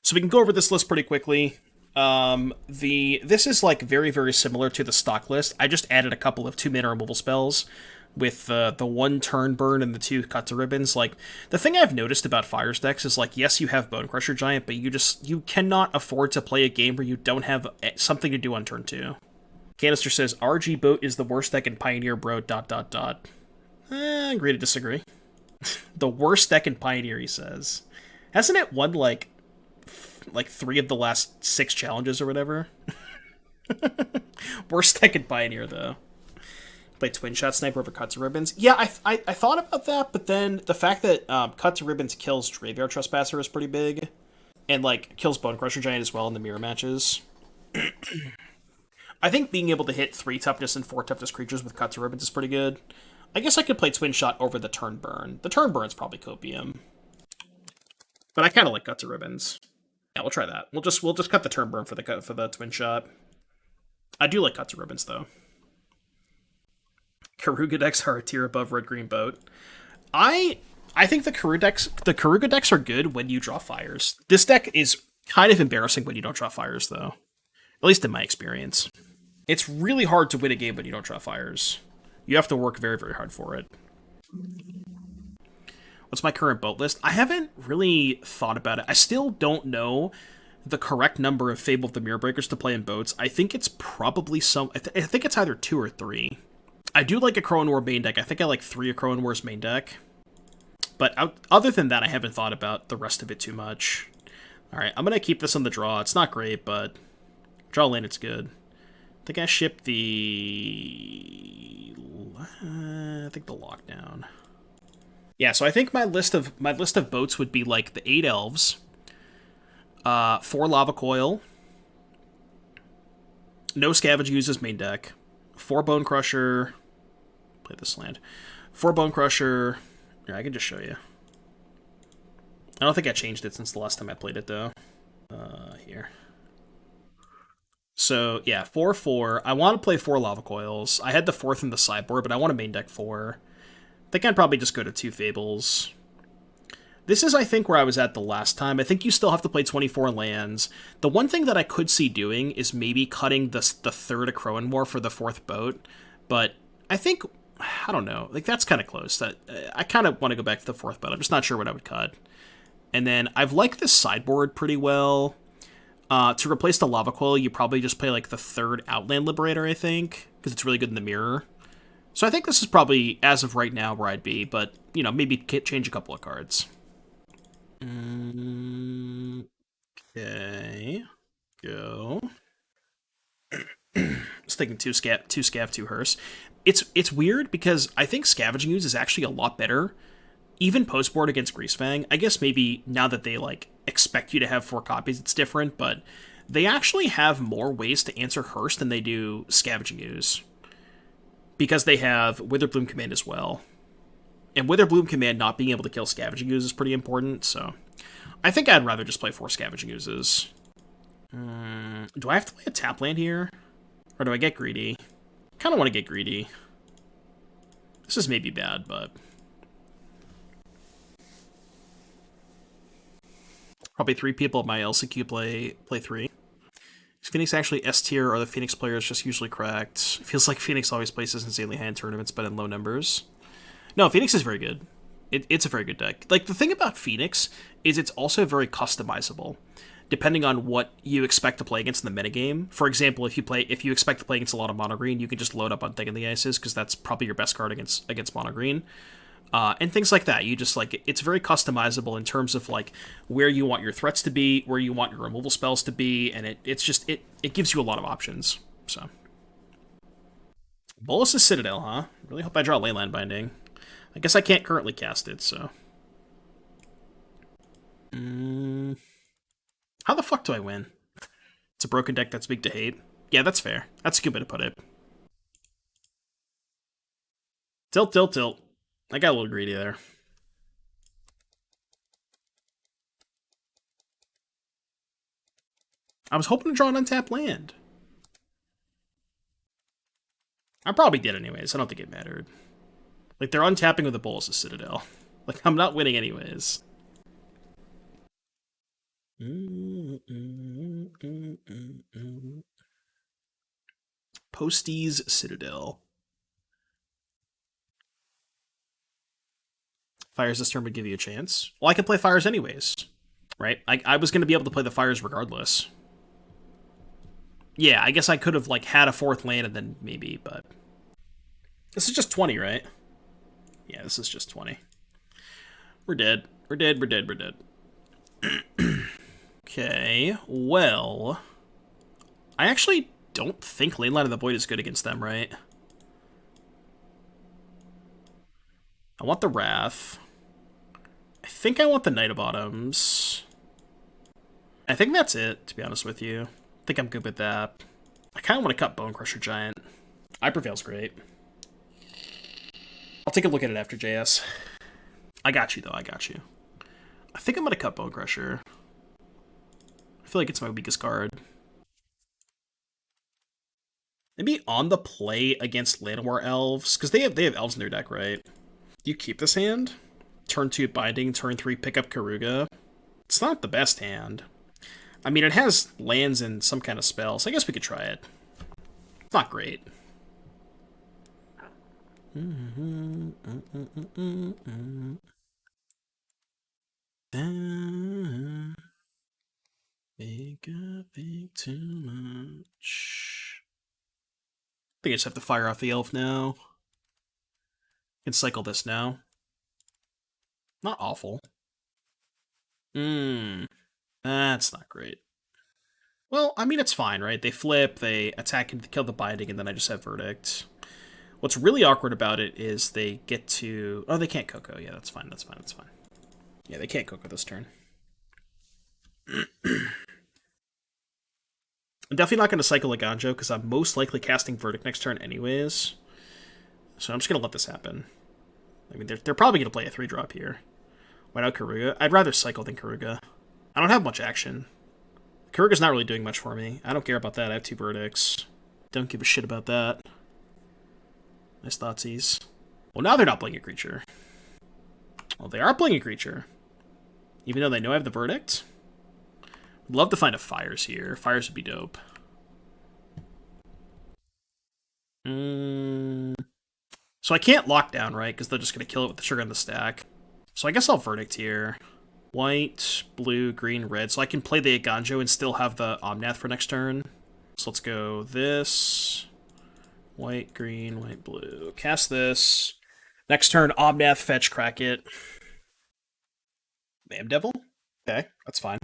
So we can go over this list pretty quickly. This is like very, very similar to the stock list. I just added a couple of 2-mana removal spells with the 1 turn burn and the 2 cut to ribbons. Like, the thing I've noticed about Fires decks is, like, yes, you have Bonecrusher Giant, but you cannot afford to play a game where you don't have something to do on turn 2. Canister says, RG Boat is the worst deck in Pioneer, bro, ... Agree to disagree. The worst deck in Pioneer, he says. Hasn't it won, like 3 of the last 6 challenges or whatever? Worst deck in Pioneer, though. Play Twin Shot Sniper over Cut to Ribbons. Yeah, I thought about that, but then the fact that Cut to Ribbons kills Graveyard Trespasser is pretty big. And, like, kills Bonecrusher Giant as well in the mirror matches. I think being able to hit 3 toughness and 4 toughness creatures with Cut to Ribbons is pretty good. I guess I could play Twin Shot over the turn burn. The turn burn's probably copium. But I kind of like Cut to Ribbons. Yeah, we'll try that. We'll just cut the turn burn for the Twin Shot. I do like Cut to Ribbons, though. Keruga decks are a tier above Red Green Boat. I think the Keruga decks are good when you draw fires. This deck is kind of embarrassing when you don't draw fires, though. At least in my experience. It's really hard to win a game when you don't draw fires. You have to work very, very hard for it. What's my current boat list? I haven't really thought about it. I still don't know the correct number of Fable of the Mirror Breakers to play in boats. I think it's probably I think it's either 2 or 3. I do like a Crow and War main deck. I think I like 3 of Crow and War's main deck. But other than that, I haven't thought about the rest of it too much. Alright, I'm going to keep this on the draw. It's not great, but draw lane, it's good. I think I shipped the lockdown. Yeah, so I think my list of boats would be like the 8 elves, 4 lava coil, no scavenge uses main deck, 4 Bonecrusher. Play this land. 4 Bonecrusher. Yeah, I can just show you. I don't think I changed it since the last time I played it, though. Here. So, yeah, 4/4. I want to play 4 Lava Coils. I had the 4th in the sideboard, but I want to main deck 4. I think I'd probably just go to 2 Fables. This is, I think, where I was at the last time. I think you still have to play 24 lands. The one thing that I could see doing is maybe cutting the 3rd of Crow and War for the 4th boat. But I think, I don't know, like that's kind of close. I kind of want to go back to the 4th boat. I'm just not sure what I would cut. And then I've liked this sideboard pretty well. To replace the Lava Coil, you probably just play like the 3rd Outland Liberator, I think, because it's really good in the mirror. So I think this is probably, as of right now, where I'd be, but, you know, maybe change a couple of cards. Okay. Go. Just thinking 2 Scav, 2 Hearse. It's weird because I think Scavenging Ooze is actually a lot better, even post-board against Greasefang. I guess maybe now that they, like, expect you to have 4 copies, it's different, but they actually have more ways to answer Hearse than they do Scavenging Ooze. Because they have Witherbloom Command as well. And Witherbloom Command not being able to kill Scavenging Ooze is pretty important, so I think I'd rather just play 4 Scavenging Oozes. Do I have to play a tap land here? Or do I get greedy? I kind of want to get greedy. This is maybe bad, but probably 3 people at my LCQ play 3. Is Phoenix actually S tier, or the Phoenix players just usually cracked? It feels like Phoenix always places insanely high in tournaments, but in low numbers. No, Phoenix is very good. It's a very good deck. Like, the thing about Phoenix is it's also very customizable, depending on what you expect to play against in the metagame. For example, if you expect to play against a lot of mono green, you can just load up on Thing in the Ices, because that's probably your best card against mono green. And things like that. You just, like, it's very customizable in terms of, like, where you want your threats to be, where you want your removal spells to be, and it gives you a lot of options. So, Bolas' Citadel, huh? Really hope I draw Leyline Binding. I guess I can't currently cast it, so. How the fuck do I win? It's a broken deck that's big to hate. Yeah, that's fair. That's a good way to put it. Tilt, tilt, tilt. I got a little greedy there. I was hoping to draw an untapped land. I probably did anyways. I don't think it mattered. Like, they're untapping with a Bolas' Citadel. Like, I'm not winning anyways. Posties Citadel. Fires this turn would give you a chance. Well, I could play Fires anyways, right? I was going to be able to play the Fires regardless. Yeah, I guess I could have like had a fourth land and then maybe, but this is just 20, right? Yeah, this is just 20. We're dead. We're dead. We're dead. We're dead. Okay, well, I actually don't think Leyline of the Void is good against them, right? I want the Wrath. I think I want the Knight of Autumns. I think that's it, to be honest with you. I think I'm good with that. I kind of want to cut Bonecrusher Giant. I Prevail's great. I'll take a look at it after JS. I got you, though. I got you. I think I'm going to cut Bonecrusher. I feel like it's my weakest card. Maybe on the play against Llanowar Elves, because they have Elves in their deck, right? You keep this hand? Turn 2 Binding, turn 3 pick up Keruga. It's not the best hand. I mean, it has lands and some kind of spell, so I guess we could try it. It's not great. Think too much. I think I just have to fire off the elf now. Can cycle this now. Not awful. That's not great. Well, I mean, it's fine, right? They flip, they attack and kill the Binding, and then I just have Verdict. What's really awkward about it is they get to... Oh, they can't Coco. Yeah, that's fine, that's fine, that's fine. Yeah, they can't Coco this turn. I'm definitely not going to cycle Eiganjo, because I'm most likely casting Verdict next turn anyways. So I'm just going to let this happen. I mean, they're probably going to play a 3-drop here. Why not Keruga? I'd rather cycle than Keruga. I don't have much action. Keruga's not really doing much for me. I don't care about that. I have 2 Verdicts. Don't give a shit about that. Nice thoughtseize. Well, now they're not playing a creature. Well, they are playing a creature. Even though they know I have the Verdict. I'd love to find a Fires here. Fires would be dope. So I can't lock down, right? Because they're just going to kill it with the sugar in the stack. So I guess I'll Verdict here. White, blue, green, red. So I can play the Eiganjo and still have the Omnath for next turn. So let's go this. White, green, white, blue. Cast this. Next turn, Omnath, fetch, crack it. Mam Devil? Okay, that's fine.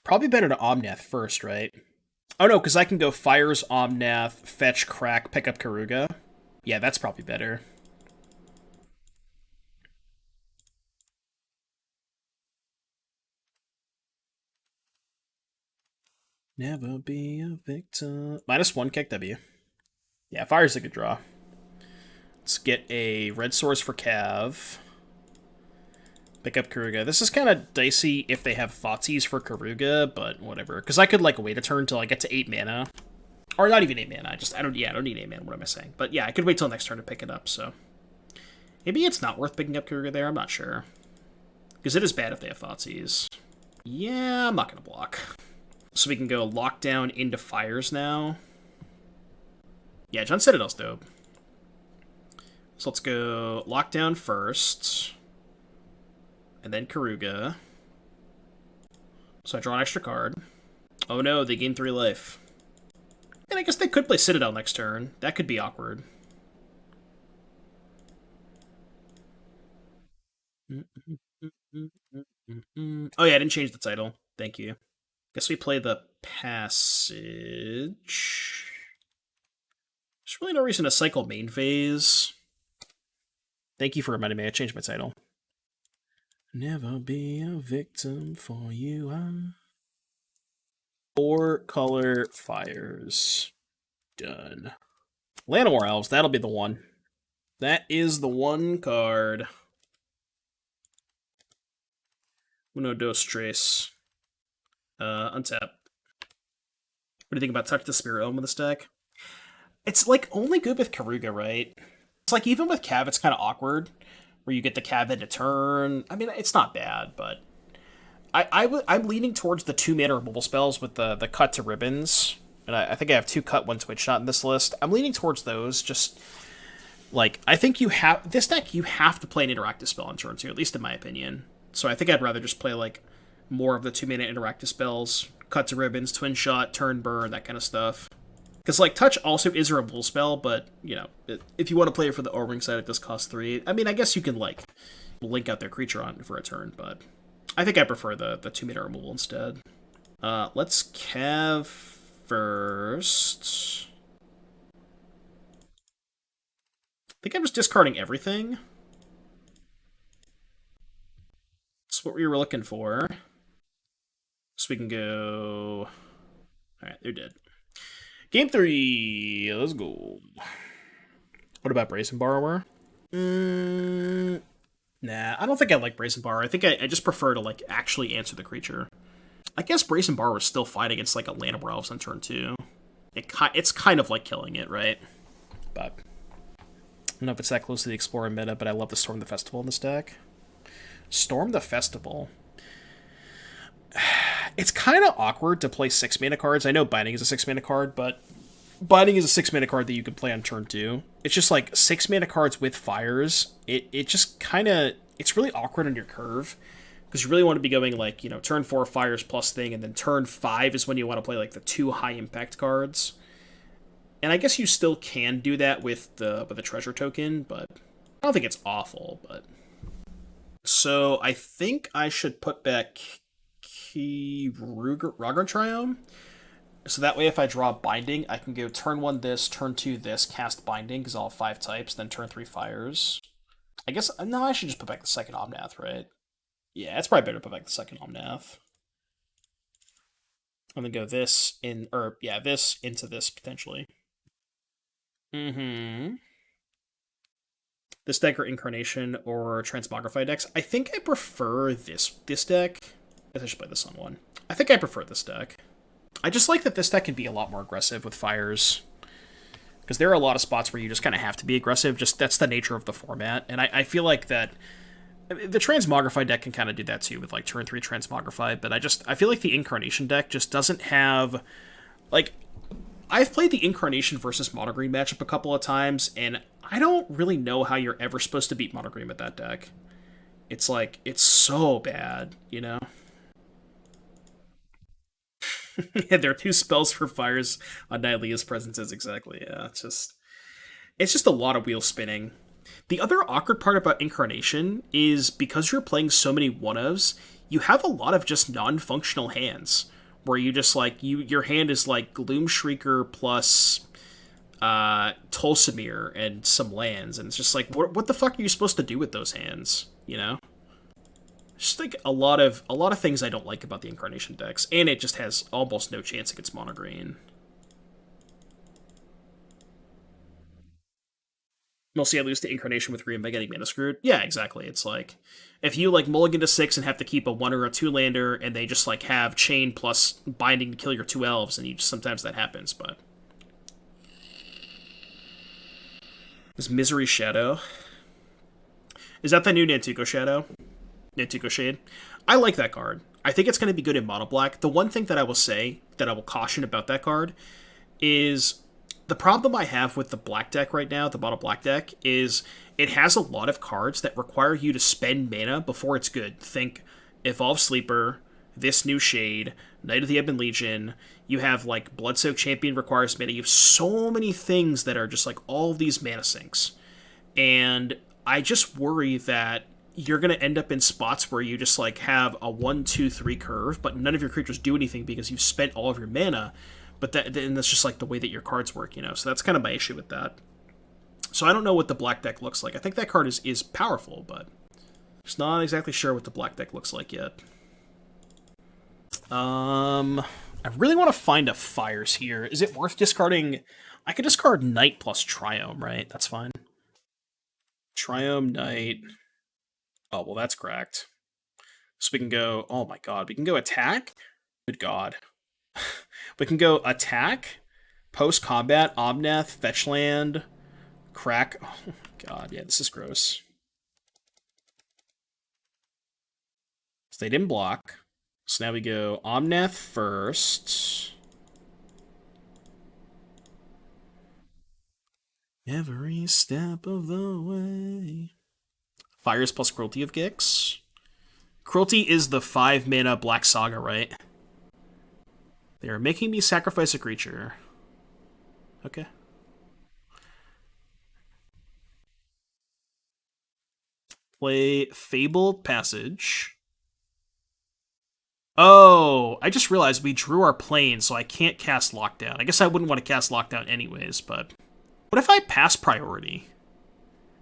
Probably better to Omnath first, right? Oh no, because I can go Fires, Omnath, fetch, crack, pick up Keruga. Yeah, that's probably better. Never be a victim. -1 kick W. Yeah, Fire's a good draw. Let's get a red source for Cav. Pick up Keruga. This is kind of dicey if they have Thoughtseize for Keruga, but whatever. Because I could like wait a turn until I get to 8 mana. Or not even 8 mana. I don't need 8 mana. What am I saying? But yeah, I could wait till next turn to pick it up, so. Maybe it's not worth picking up Keruga there, I'm not sure. Because it is bad if they have Thoughtseize. Yeah, I'm not going to block. So we can go Lockdown into Fires now. Yeah, John Citadel's dope. So let's go Lockdown first. And then Keruga. So I draw an extra card. Oh no, they gain 3 life. And I guess they could play Citadel next turn. That could be awkward. Oh yeah, I didn't change the title. Thank you. Guess we play the Passage. There's really no reason to cycle main phase. Thank you for reminding me. I changed my title. Never be a victim for you. 4-color Fires. Done. Llanowar Elves. That'll be the one. That is the one card. Uno, dos, tres. Untap. What do you think about Touch the Spirit Elm with this deck? It's like only good with Keruga, right? It's like even with Cav, it's kind of awkward where you get the Cav in a turn. I mean, it's not bad, but I'm leaning towards the 2-mana removal spells with the cut to ribbons. And I think I have 2 cut, 1 twitch shot in this list. I'm leaning towards those. Just like, I think this deck, you have to play an interactive spell on turn 2, at least in my opinion. So I think I'd rather just play like more of the 2-mana interactive spells, cut to ribbons, twin shot, turn burn, that kind of stuff. Because, like, touch also is a removal spell, but, you know, if you want to play it for the O-ring side, it does cost 3. I mean, I guess you can, like, link out their creature on for a turn, but I think I prefer the 2-mana removal instead. Let's Cav first. I think I'm just discarding everything. That's what we were looking for. So we can go... Alright, they're dead. Game 3, let's go. What about Brazen Borrower? Nah, I don't think I like Brazen Borrower. I think I just prefer to, like, actually answer the creature. I guess Brazen Borrower is still fine against, like, a Land of Elves on turn 2. It's kind of like killing it, right? But I don't know if it's that close to the Explorer meta, but I love the Storm the Festival in this deck. Storm the Festival. It's kind of awkward to play 6-mana cards. I know Binding is a 6-mana card, but Binding is a 6-mana card that you can play on turn 2. It's just like 6-mana cards with fires. It just kind of... It's really awkward on your curve, because you really want to be going like, you know, turn 4 fires plus thing, and then turn 5 is when you want to play like the 2 high-impact cards. And I guess you still can do that with the treasure token, but I don't think it's awful, but... So I think I should put back Raugrin Triome. So that way if I draw Binding, I can go turn 1 this, turn 2 this, cast Binding, because I'll have 5 types, then turn 3 fires. I guess, no, I should just put back the second Omnath, right? Yeah, it's probably better to put back the second Omnath. I'm gonna go this in, or yeah, this into this, potentially. This deck or Incarnation or Transmogrify decks. I think I prefer this deck. I guess I should play this on one. I think I prefer this deck. I just like that this deck can be a lot more aggressive with fires. Because there are a lot of spots where you just kind of have to be aggressive. Just that's the nature of the format. And I feel like that the Transmogrify deck can kind of do that too with like turn 3 Transmogrify. But I feel like the Incarnation deck just doesn't have... Like, I've played the Incarnation versus Mono Green matchup a couple of times, and I don't really know how you're ever supposed to beat Mono Green with that deck. It's like, it's so bad, you know? Yeah, there are 2 spells for fires on Nylea's Presences, exactly, yeah. It's just a lot of wheel spinning. The other awkward part about Incarnation is because you're playing so many one-ofs, you have a lot of just non-functional hands, where you just, like, your hand is, like, Gloomshrieker plus Tolsimir and some lands, and it's just like, what the fuck are you supposed to do with those hands, you know? Just like a lot of things I don't like about the Incarnation decks, and it just has almost no chance against Mono Green. Mostly I lose to Incarnation with Green by getting mana screwed. Yeah, exactly. It's like, if you like mulligan to 6 and have to keep a 1 or a 2 lander, and they just like have Chain plus Binding to kill your 2 elves, and sometimes that happens, but... This Misery Shadow. Is that the new Nantuko Shadow? Nantuko Shade? I like that card. I think it's going to be good in mono black. The one thing that I will say, that I will caution about that card, is the problem I have with the black deck right now, the mono black deck, is it has a lot of cards that require you to spend mana before it's good. Think Evolve Sleeper, this new Shade, Knight of the Ebon Legion. You have like Bloodsoak Champion requires mana. You have so many things that are just like all of these mana sinks. And I just worry that you're going to end up in spots where you just like have a 1, 2, 3 curve, but none of your creatures do anything because you've spent all of your mana. But then that's just like the way that your cards work, you know? So that's kind of my issue with that. So I don't know what the black deck looks like. I think that card is powerful, but just not exactly sure what the black deck looks like yet. I really want to find a fires here. Is it worth discarding? I could discard Knight plus Triome, right? That's fine. Triome, Knight. Oh, well, that's cracked. So we can go... Oh, my God. We can go attack? Good God. We can go attack, post-combat, Omnath, fetch land, crack. Oh, my God. Yeah, this is gross. They didn't block. So now we go Omnath first. Every step of the way. Fires plus Cruelty of Gix. Cruelty is the 5-mana Black Saga, right? They are making me sacrifice a creature. Okay. Play Fabled Passage. Oh, I just realized we drew our plane, so I can't cast Lockdown. I guess I wouldn't want to cast Lockdown anyways, but... What if I pass priority?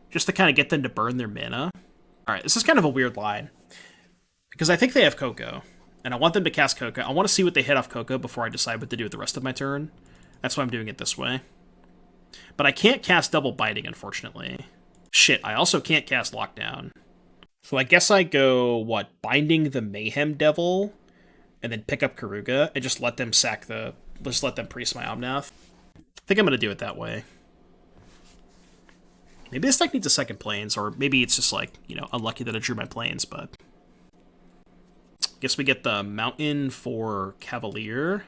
Just to kind of get them to burn their mana? Alright, this is kind of a weird line. Because I think they have Coco. And I want them to cast Coco. I want to see what they hit off Coco before I decide what to do with the rest of my turn. That's why I'm doing it this way. But I can't cast Double Binding, unfortunately. Shit, I also can't cast Lockdown. So I guess I go, what, Binding the Mayhem Devil, and then pick up Keruga, and just let them sack the... Just let them priest my Omnath. I think I'm going to do it that way. Maybe this deck needs a second planes, or maybe it's just like, you know, unlucky that I drew my planes, but... Guess we get the Mountain for Cavalier.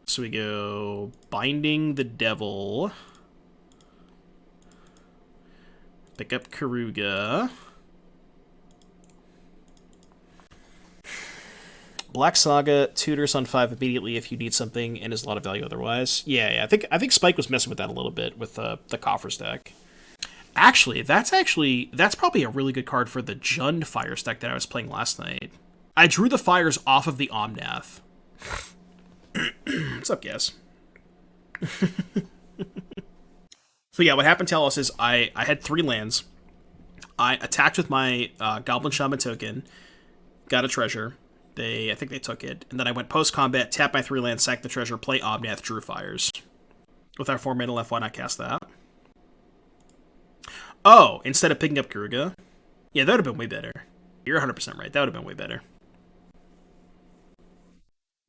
So we go Binding the Devil. Pick up Keruga. Black Saga tutors on 5 immediately if you need something and is a lot of value otherwise. Yeah, I think Spike was messing with that a little bit with the Coffers deck. Actually, that's probably a really good card for the Jund Fires deck that I was playing last night. I drew the Fires off of the Omnath. What's up, guys? So yeah, what happened to us is I had 3 lands. I attacked with my Goblin Shaman token, got a treasure. I think they took it. And then I went post-combat, tap my 3 lands, sack the treasure, play Omnath, drew Fires. With our 4 mana left, why not cast that? Oh, instead of picking up Keruga? Yeah, that would have been way better. You're 100% right. That would have been way better.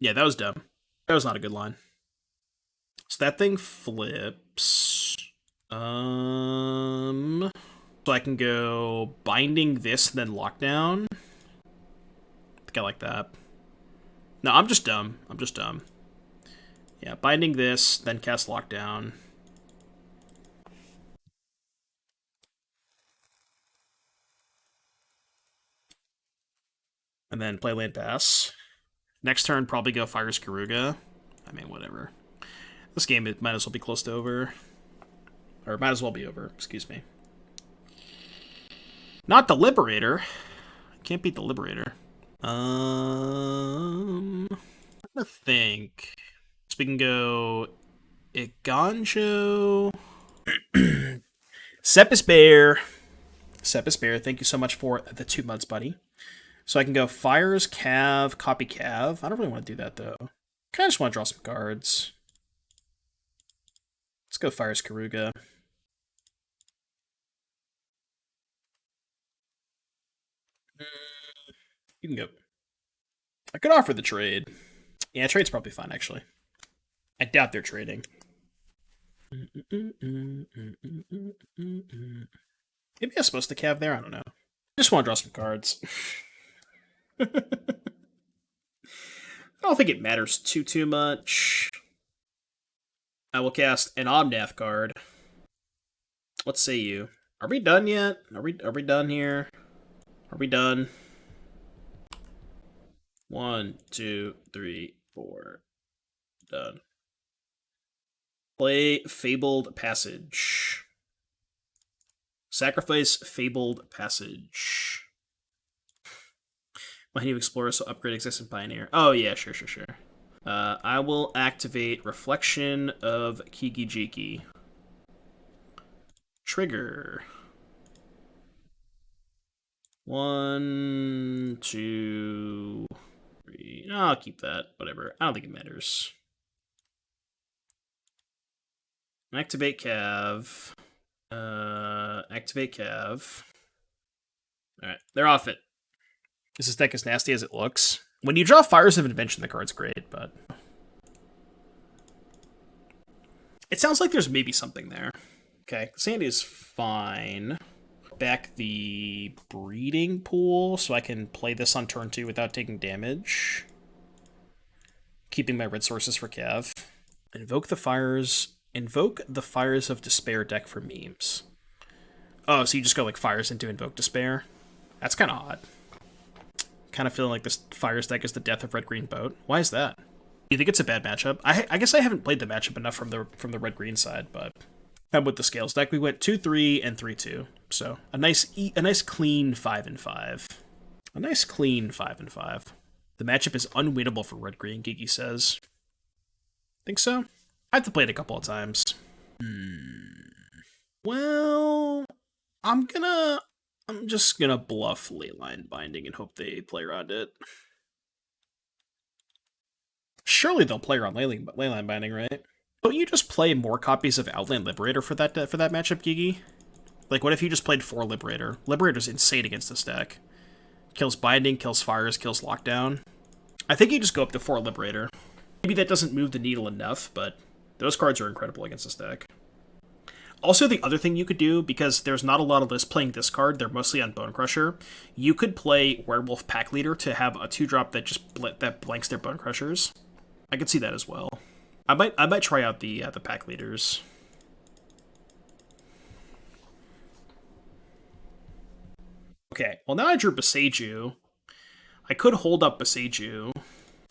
Yeah, that was dumb. That was not a good line. So that thing flips. So I can go Binding this, then Lockdown. I think I like that. No, I'm just dumb. Yeah, Binding this, then cast Lockdown. And then play land pass. Next turn, probably go Fires Keruga. I mean, whatever. This game, it might as well be close to over. Or it might as well be over, excuse me. Not the Liberator. Can't beat the Liberator. I'm trying to think. So we can go Eiganjo. Sepis Bear, thank you so much for the 2 months, buddy. So I can go Fires, Cav, copy Cav. I don't really want to do that, though. I kind of just want to draw some cards. Let's go Fires Keruga. You can go. I could offer the trade. Yeah, trade's probably fine, actually. I doubt they're trading. Maybe I'm supposed to Cav there, I don't know. I just want to draw some cards. I don't think it matters too much. I will cast an Omnath card. What say you? Are we done yet? Are we done here? Are we done? 1, 2, 3, 4. Done. Play Fabled Passage. Sacrifice Fabled Passage. Why you explore so upgrade existing Pioneer? Oh yeah, sure. I will activate Reflection of Kigijiki. Trigger. 1, 2, 3. I'll keep that. Whatever. I don't think it matters. Activate Cav. Activate Cav. Alright, they're off it. This deck as nasty as it looks. When you draw Fires of Invention, the card's great, but... It sounds like there's maybe something there. Okay, Sandy is fine. back the breeding pool so I can play this on turn 2 without taking damage. Keeping my red sources for Cav. Invoke the Fires of Despair deck for memes. Oh, so you just go like Fires into Invoke Despair? That's kind of odd. Kind of feeling like this Fires deck is the death of red-green boat. Why is that? You think it's a bad matchup? I guess I haven't played the matchup enough from the red-green side, but with the Scales deck, we went 2-3 and 3-2. So a nice clean 5-5. A nice clean 5-5. The matchup is unwinnable for red-green, Gigi says. Think so? I have to play it a couple of times. Well, I'm just gonna bluff Leyline Binding and hope they play around it. Surely they'll play around Leyline Binding, right? Don't you just play more copies of Outland Liberator for that matchup, Gigi? Like, what if you just played 4 Liberator? Liberator's insane against this deck. Kills Binding, kills Fires, kills Lockdown. I think you just go up to 4 Liberator. Maybe that doesn't move the needle enough, but those cards are incredible against this deck. Also, the other thing you could do, because there's not a lot of lists playing this card, they're mostly on Bonecrusher, you could play Werewolf Pack Leader to have a 2-drop that just that blanks their Bonecrushers. I could see that as well. I might try out the Pack Leaders. Okay, well now I drew Boseiju. I could hold up Boseiju.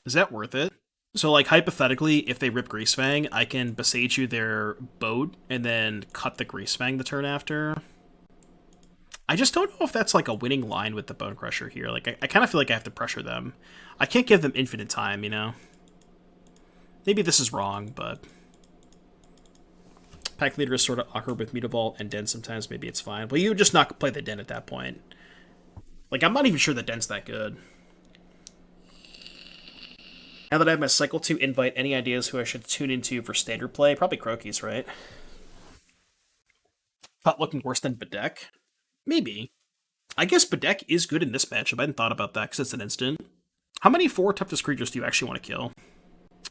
Is that worth it? So, like, hypothetically, if they rip Greasefang, I can Boseiju their boat and then cut the Greasefang the turn after. I just don't know if that's, like, a winning line with the Bonecrusher here. Like, I kind of feel like I have to pressure them. I can't give them infinite time, you know? Maybe this is wrong, but... Pack Leader is sort of awkward with Mutavault and Den sometimes. Maybe it's fine. Well, you would just not play the Den at that point. Like, I'm not even sure the Den's that good. Now that I have my Cycle 2 invite, any ideas who I should tune into for standard play? Probably Croakies, right? Pot looking worse than Bedeck? Maybe. I guess Bedeck is good in this matchup. I hadn't thought about that because it's an instant. How many 4 toughest creatures do you actually want to kill?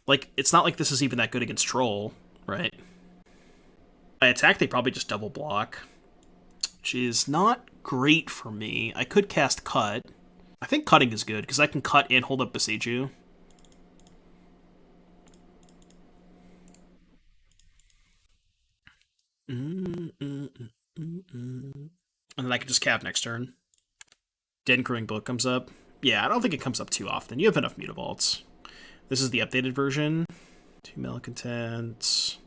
Like, it's not like this is even that good against Troll, right? By attack, they probably just double block, which is not great for me. I could cast Cut. I think cutting is good because I can cut and hold up Boseiju. And then I can just Cav next turn. Den Crewing Book comes up. Yeah, I don't think it comes up too often. You have enough Mutavaults. This is the updated version. 2 Malcontents.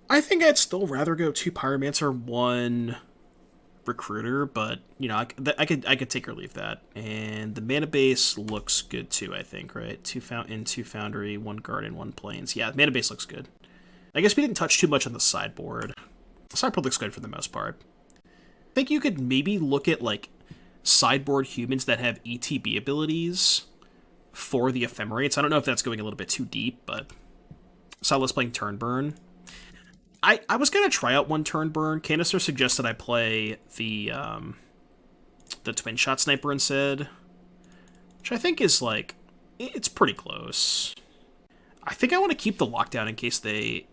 I think I'd still rather go 2 Pyromancer, 1 Recruiter, but, you know, I could take or leave that. And the mana base looks good too, I think, right? 2 Fountain, 2 Foundry, 1 Garden, 1 Plains. Yeah, mana base looks good. I guess we didn't touch too much on the sideboard. The sideboard looks good for the most part. I think you could maybe look at, like, sideboard humans that have ETB abilities for the Ephemerates. I don't know if that's going a little bit too deep, but Silas playing Turnburn. I was going to try out 1 Turnburn. Canister suggested I play the Twin Shot Sniper instead, which I think is, like, it's pretty close. I think I want to keep the Lockdown in case they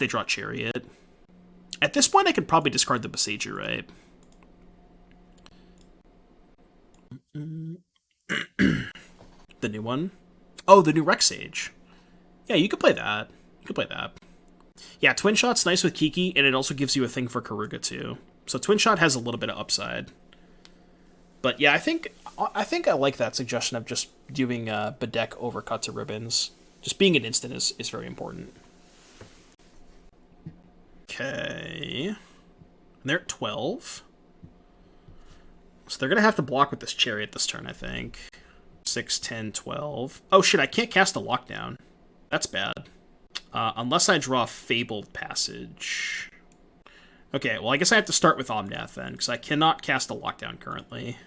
draw Chariot. At this point, I could probably discard the Boseiju, right? The new one? Oh, the new Rexage. Yeah, you could play that. You could play that. Yeah, Twin Shot's nice with Kiki, and it also gives you a thing for Keruga, too. So Twin Shot has a little bit of upside. But yeah, I think I like that suggestion of just doing Bedeck over Cut to Ribbons. Just being an instant is very important. Okay. And they're at 12. So they're going to have to block with this Chariot this turn, I think. 6, 10, 12. Oh shit, I can't cast a Lockdown. That's bad. Unless I draw Fabled Passage. Okay, well I guess I have to start with Omnath then, because I cannot cast a Lockdown currently.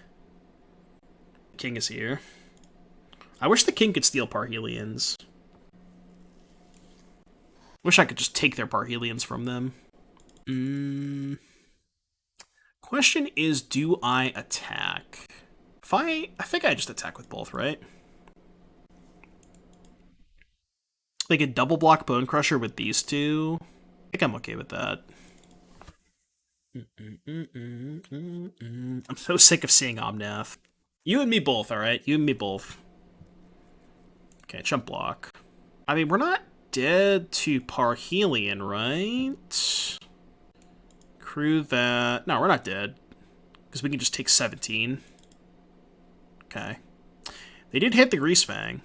King is here. I wish the King could steal Parhelions. Wish I could just take their Parhelions from them. Question is, do I attack? I think I just attack with both, right? They could double block Bonecrusher with these two. I think I'm okay with that. I'm so sick of seeing Omnath. You and me both, alright? You and me both. Okay, chump block. I mean, we're not dead to Parhelion, right? Crew that... No, we're not dead. Because we can just take 17. Okay. They did hit the Greasefang.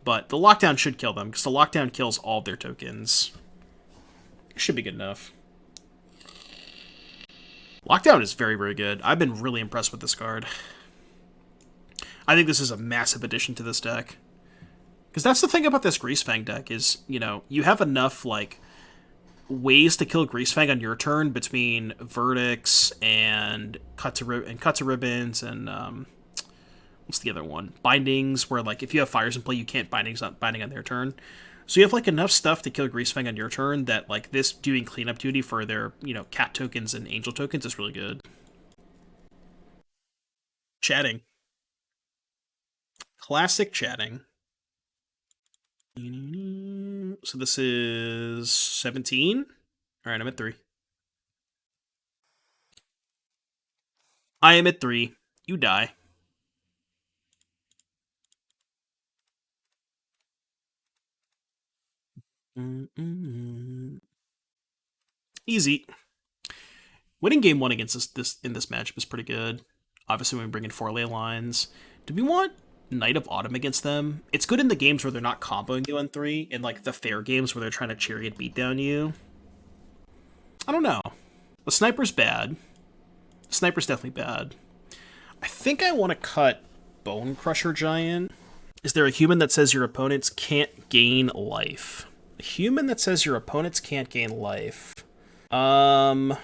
But the lockdown should kill them, because the lockdown kills all of their tokens. Should be good enough. Lockdown is very, very good. I've been really impressed with this card. I think this is a massive addition to this deck. Because that's the thing about this Greasefang deck is, you know, you have enough, like, ways to kill Greasefang on your turn between Verdicts and Cut to Ribbons and, what's the other one? Bindings, where, like, if you have Fires in play, you can't binding on their turn. So you have, like, enough stuff to kill Greasefang on your turn that, like, this doing cleanup duty for their, you know, cat tokens and angel tokens is really good. Chatting. Classic chatting. So this is 17? Alright, I'm at 3. I am at 3. You die. Easy. Winning game 1 against this in this matchup is pretty good. Obviously, when we bring in 4 ley lines. Do we want Knight of Autumn against them? It's good in the games where they're not comboing you on 3, in like the fair games where they're trying to chariot beat down you. I don't know. The Sniper's bad. The Sniper's definitely bad. I think I want to cut Bonecrusher Giant. Is there a human that says your opponents can't gain life? A human that says your opponents can't gain life. Stigma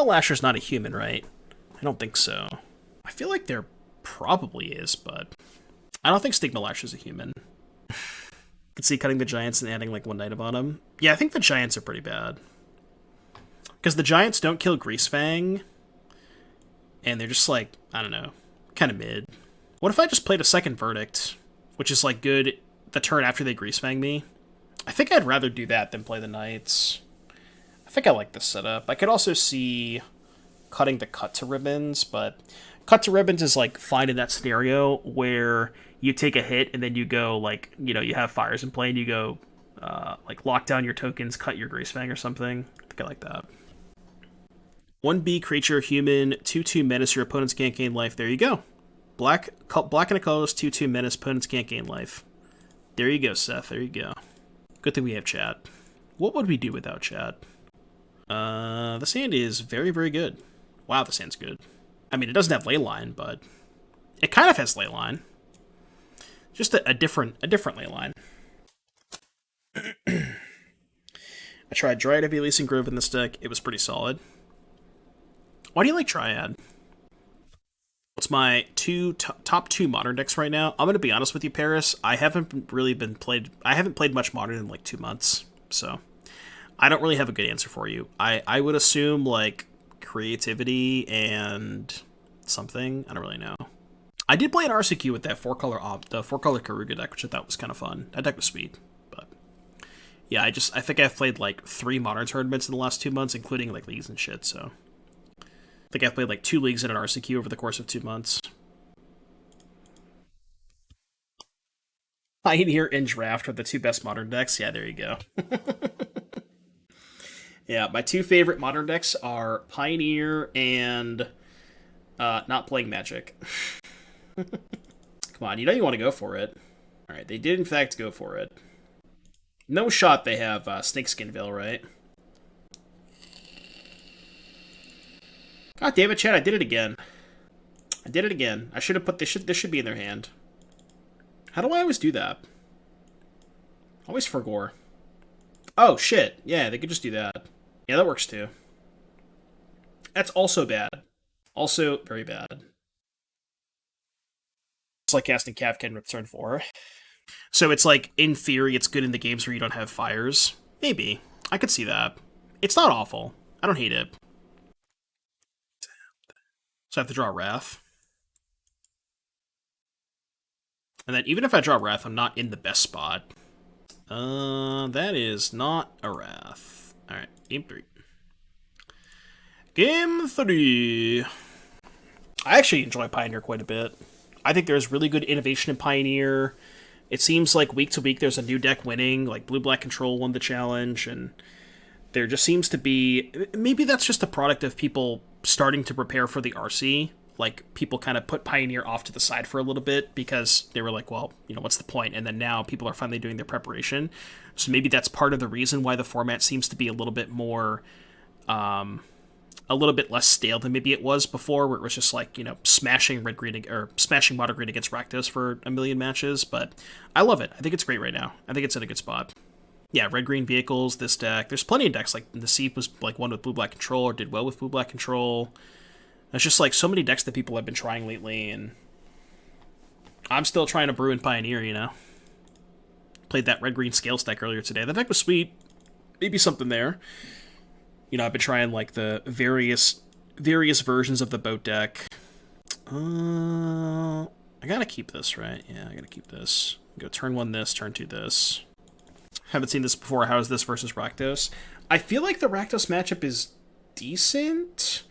Lasher's not a human, right? I don't think so. I feel like there probably is, but I don't think Stigma Lasher's a human. I could see cutting the Giants and adding like 1 Knight of Autumn. Yeah, I think the Giants are pretty bad. Because the Giants don't kill Greasefang, and they're just like, I don't know, kind of mid. What if I just played a second Verdict, which is like good the turn after they Greasefang me? I think I'd rather do that than play the Knights. I think I like this setup. I could also see cutting the Cut to Ribbons, but Cut to Ribbons is like fine in that scenario where you take a hit and then you go like, you know, you have Fires in play and you go like lock down your tokens, cut your Greasefang or something. I think I like that. 1B creature, human, 2/2 menace, your opponents can't gain life. There you go. Black and a colorless, 2/2 menace, opponents can't gain life. There you go, Seth. There you go. Good thing we have chat. What would we do without chat? The sand is very, very good. Wow, the sand's good. I mean, it doesn't have Leyline, but it kind of has Leyline. Just a different Leyline. I tried Dryad of Elysian Grove in this deck. It was pretty solid. Why do you like Dryad? What's my top 2 modern decks right now? I'm gonna be honest with you, Paris. I haven't played much modern in like 2 months, so I don't really have a good answer for you. I would assume like creativity and something. I don't really know. I did play an RCQ with that 4-color Keruga deck, which I thought was kind of fun. That deck was sweet, but yeah, I think I've played like 3 modern tournaments in the last 2 months, including like leagues and shit. So I think I've played like 2 leagues in an RCQ over the course of 2 months. Pioneer and Draft are the 2 best modern decks. Yeah, there you go. Yeah, my 2 favorite modern decks are Pioneer and not playing Magic. Come on, you know you want to go for it. Alright, they did in fact go for it. No shot they have Snakeskin Veil, right? God damn it, Chad, I did it again. I did it again. I should have put this should be in their hand. How do I always do that? Always forgore. Oh shit. Yeah, they could just do that. Yeah, that works too. That's also bad. Also very bad. It's like casting Cav Kenrith turn 4. So it's like, in theory, it's good in the games where you don't have fires. Maybe. I could see that. It's not awful. I don't hate it. So I have to draw Wrath. And then even if I draw Wrath, I'm not in the best spot. That is not a Wrath. Alright, game 3. Game 3. I actually enjoy Pioneer quite a bit. I think there's really good innovation in Pioneer. It seems like week to week there's a new deck winning, like Blue-Black Control won the challenge, and there just seems to be... Maybe that's just a product of people starting to prepare for the RC. Like, people kind of put Pioneer off to the side for a little bit because they were like, well, you know, what's the point? And then now people are finally doing their preparation. So maybe that's part of the reason why the format seems to be a little bit more... a little bit less stale than maybe it was before, where it was just like, you know, smashing red-green or smashing mono-green against Rakdos for a million matches. But I love it. I think it's great right now. I think it's in a good spot. Yeah, red-green vehicles, this deck. There's plenty of decks. Like, the Seep was like one with Blue-Black Control or did well with Blue-Black Control. There's just like so many decks that people have been trying lately, and I'm still trying to brew in Pioneer, you know. Played that red-green Scales deck earlier today. That deck was sweet. Maybe something there. You know, I've been trying, like, the various versions of the boat deck. I gotta keep this, right? Yeah, I gotta keep this. Go turn 1 this, turn 2 this. Haven't seen this before. How is this versus Rakdos? I feel like the Rakdos matchup is decent.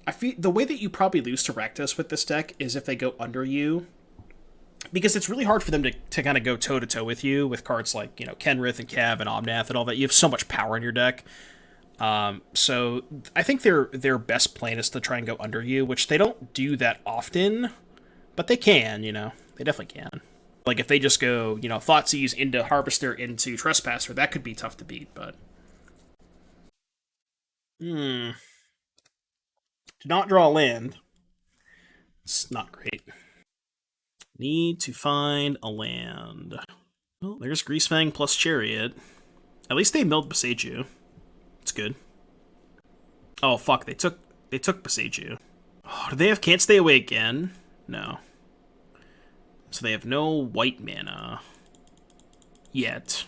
I feel the way that you probably lose to Rakdos with this deck is if they go under you. Because it's really hard for them to kind of go toe-to-toe with you with cards like, you know, Kenrith and Cav and Omnath and all that. You have so much power in your deck. So I think their best plan is to try and go under you, which they don't do that often, but they can, you know, they definitely can. Like if they just go, you know, Thoughtseize into Harvester into Trespasser, that could be tough to beat, but... Do not draw land. It's not great. Need to find a land. Well, there's Greasefang plus Chariot. At least they milled Boseiju. It's good. Oh fuck! They took Boseiju. Oh, do they have Can't Stay Away again? No. So they have no white mana yet.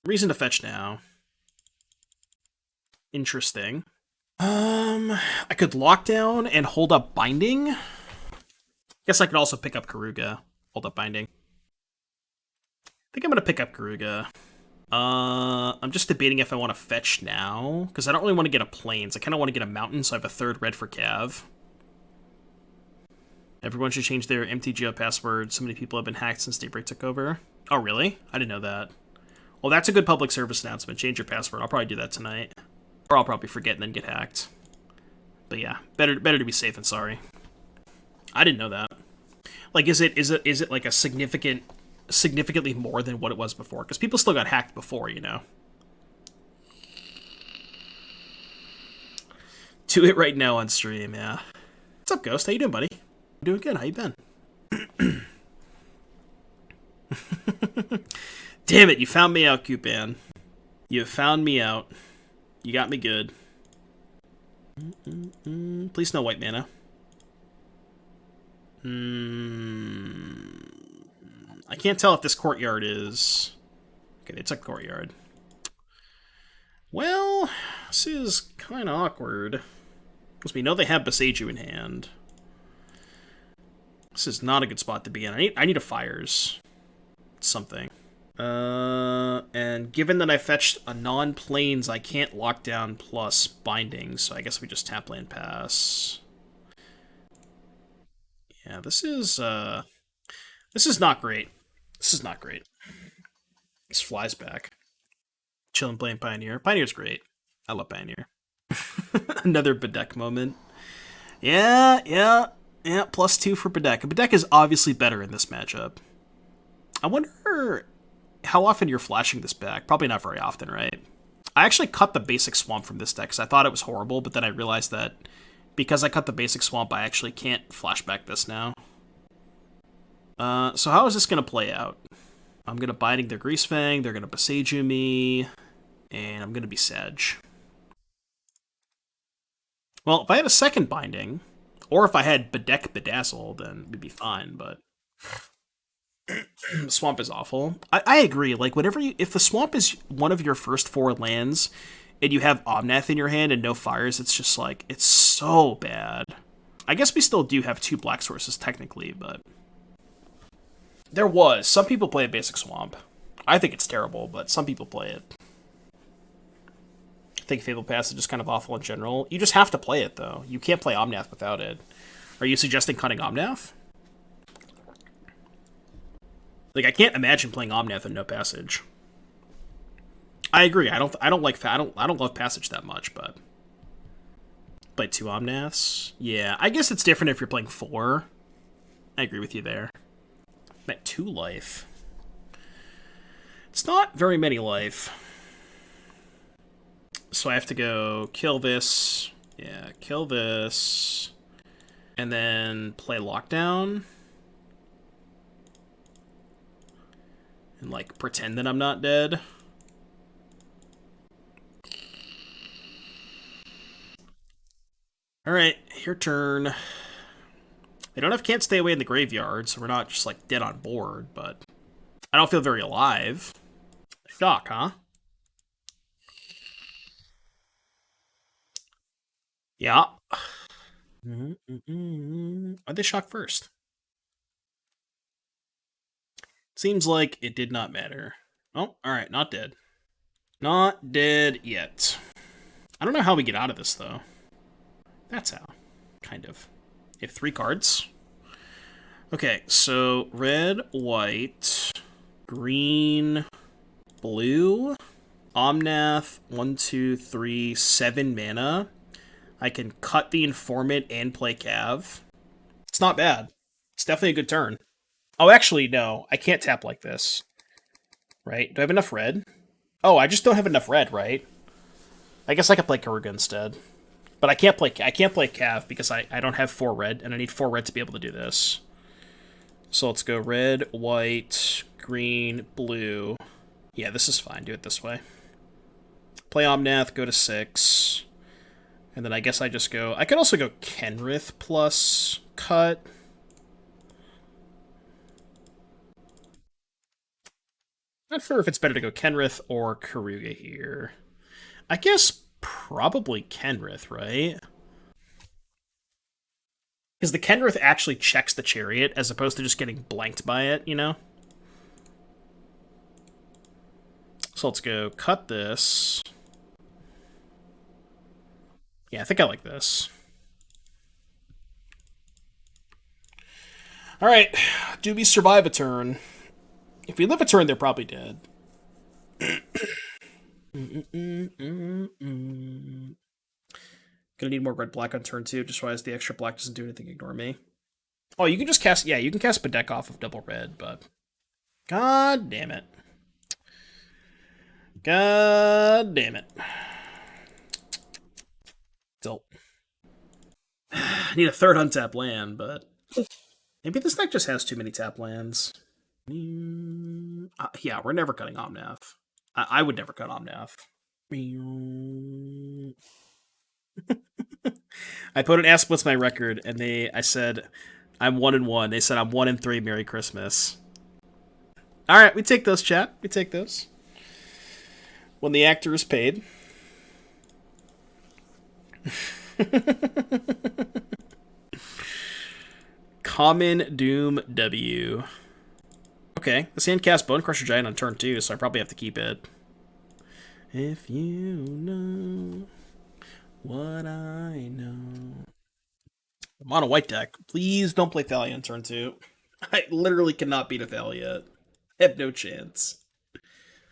Reason to fetch now. Interesting. I could lock down and hold up Binding. Guess I could also pick up Keruga. Hold up Binding. I think I'm going to pick up Keruga. I'm just debating if I want to fetch now, because I don't really want to get a Plains. I kind of want to get a Mountain, so I have a 3rd red for Cav. Everyone should change their MTGO password. So many people have been hacked since Daybreak took over. Oh, really? I didn't know that. Well, that's a good public service announcement. Change your password. I'll probably do that tonight. Or I'll probably forget and then get hacked. But yeah, better to be safe than sorry. I didn't know that. Like, is it like a significantly more than what it was before? Because people still got hacked before, you know. Do it right now on stream, yeah. What's up, Ghost? How you doing, buddy? I'm doing good. How you been? Damn it, you found me out, Cupan. You found me out. You got me good. Please no white mana. I can't tell if this courtyard is... Okay, they took courtyard. Well, this is kind of awkward. Because we know they have Boseiju in hand. This is not a good spot to be in. I need a Fires. Something. And given that I fetched a non-plains, I can't lock down plus Binding, so I guess we just tap land pass. Yeah, this is not great. This is not great. This flies back. Chillin' playing Pioneer. Pioneer's great. I love Pioneer. Another Bedeck moment. Yeah. +2 for Bedeck. Bedeck is obviously better in this matchup. I wonder how often you're flashing this back. Probably not very often, right? I actually cut the basic Swamp from this deck because I thought it was horrible, but then I realized that because I cut the basic Swamp, I actually can't flashback this now. So how is this going to play out? I'm going to Binding their Greasefang, they're going to Boseiju me, and I'm going to be Sag. Well, if I had a second Binding, or if I had Bedeck Bedazzle, then we'd be fine, but... Swamp is awful. I agree, like, if the Swamp is one of your first 4 lands, and you have Omnath in your hand and no Fires, it's just like, it's so bad. I guess we still do have 2 black sources, technically, but... Some people play a basic Swamp. I think it's terrible, but some people play it. I think Fabled Passage is kind of awful in general. You just have to play it, though. You can't play Omnath without it. Are you suggesting cutting Omnath? Like, I can't imagine playing Omnath and no Passage. I agree. I don't love Passage that much, but play 2 Omnaths. Yeah, I guess it's different if you're playing 4. I agree with you there. I'm at 2 life. It's not very many life. So I have to go kill this. Yeah, kill this. And then play Lockdown. And, like, pretend that I'm not dead. Alright, your turn. They don't have Can't Stay Away in the graveyard, so we're not just, like, dead on board, but I don't feel very alive. Shock, huh? Yeah. Are they shocked first? Seems like it did not matter. Oh, alright, not dead. Not dead yet. I don't know how we get out of this, though. That's how. Kind of. You have 3 cards. Okay, so red, white, green, blue, Omnath, 1, 2, 3, 7 mana. I can cut the Informant and play Cav. It's not bad. It's definitely a good turn. Oh, actually, no. I can't tap like this. Right? Do I have enough red? Oh, I just don't have enough red, right? I guess I could play Keruga instead. But I can't play Cav because I don't have 4 red, and I need 4 red to be able to do this. So let's go red, white, green, blue. Yeah, this is fine. Do it this way. Play Omnath, go to 6. And then I guess I just go... I could also go Kenrith plus cut. Not sure if it's better to go Kenrith or Keruga here. I guess probably Kenrith, right? Because the Kenrith actually checks the Chariot as opposed to just getting blanked by it, you know? So let's go cut this. Yeah, I think I like this. Alright, do we survive a turn? If we live a turn, they're probably dead. Gonna need more red-black on turn 2, just realize the extra black doesn't do anything, ignore me. Oh, you can just cast... Yeah, you can cast Bedeck off of double red, but... God damn it. God damn it. Still. I need a 3rd untap land, but... Maybe this deck just has too many tap lands. Yeah, we're never cutting Omnath. I would never cut Omnath. I put an ask what's my record, and I said I'm 1-1. They said I'm 1-3. Merry Christmas. All right, we take those, chat. We take those. When the actor is paid. Common Doom W. Okay, this hand casts Bonecrusher Giant on turn 2, so I probably have to keep it. If you know what I know. I'm on a white deck. Please don't play Thalia on turn 2. I literally cannot beat a Thalia. I have no chance.